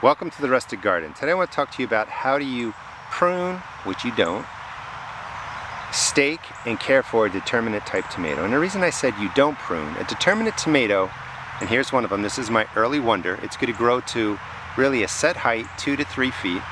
Welcome to the Rustic Garden. Today I want to talk to you about how do you prune, which you don't, stake, and care for a determinate type tomato. And the reason I said you don't prune, a determinate tomato, and here's one of them, this is my early wonder, it's going to grow to really a set height, 2 to 3 feet.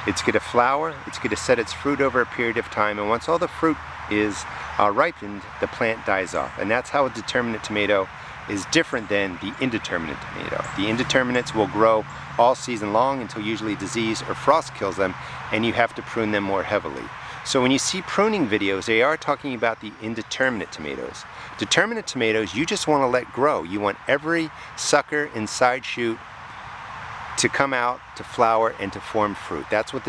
It's going to flower, it's going to set its fruit over a period of time, and once all the fruit is ripened, the plant dies off. And that's how a determinate tomato is different than the indeterminate tomato. The indeterminates will grow all season long until usually disease or frost kills them, and you have to prune them more heavily. So when you see pruning videos, they are talking about the indeterminate tomatoes. Determinate tomatoes, you just want to let grow. You want every sucker and side shoot to come out, to flower, and to form fruit. That's what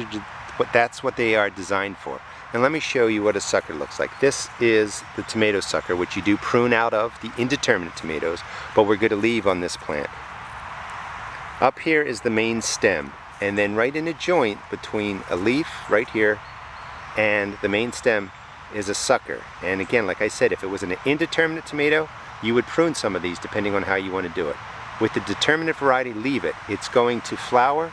they are designed for. And let me show you what a sucker looks like. This is the tomato sucker, which you do prune out of the indeterminate tomatoes, but we're going to leave on this plant. Up here is the main stem, and then right in a joint between a leaf right here and the main stem is a sucker. And again, like I said, if it was an indeterminate tomato, you would prune some of these depending on how you want to do it. With the determinate variety, leave it. It's going to flower.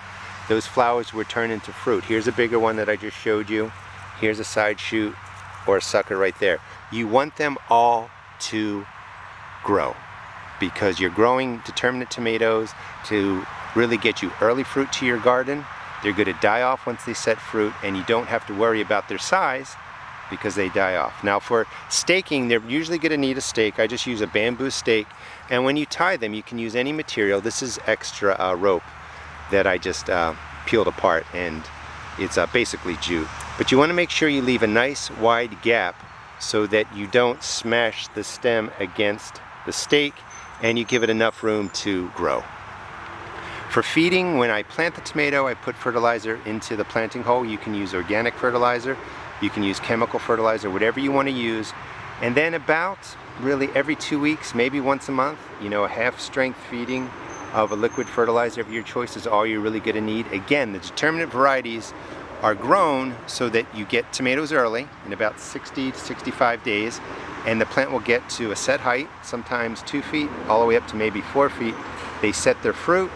Those flowers will turn into fruit. Here's a bigger one that I just showed you. Here's a side shoot or a sucker right there. You want them all to grow because you're growing determinate tomatoes to really get you early fruit to your garden. They're going to die off once they set fruit, and you don't have to worry about their size because they die off. Now for staking, they're usually going to need a stake. I just use a bamboo stake, and when you tie them, you can use any material. This is extra rope that I just peeled apart, and it's basically jute. But you want to make sure you leave a nice wide gap so that you don't smash the stem against the stake, and you give it enough room to grow. For feeding, when I plant the tomato, I put fertilizer into the planting hole. You can use organic fertilizer, you can use chemical fertilizer, whatever you want to use. And then about really every 2 weeks, maybe once a month, a half-strength feeding of a liquid fertilizer of your choice is all you're really going to need. Again, the determinate varieties are grown so that you get tomatoes early in about 60 to 65 days, and the plant will get to a set height, sometimes 2 feet, all the way up to maybe 4 feet. They set their fruit,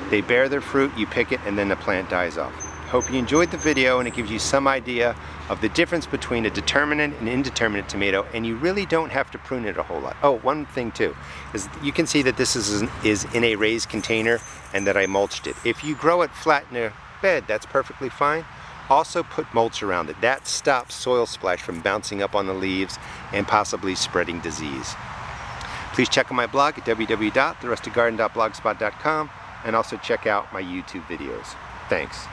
they bear their fruit, you pick it, and then the plant dies off. Hope you enjoyed the video and it gives you some idea of the difference between a determinate and indeterminate tomato, and you really don't have to prune it a whole lot. Oh, one thing too, is you can see that this is in a raised container and that I mulched it. If you grow it flat in a bed, that's perfectly fine. Also put mulch around it. That stops soil splash from bouncing up on the leaves and possibly spreading disease. Please check out my blog at www.therusticgarden.blogspot.com and also check out my YouTube videos. Thanks.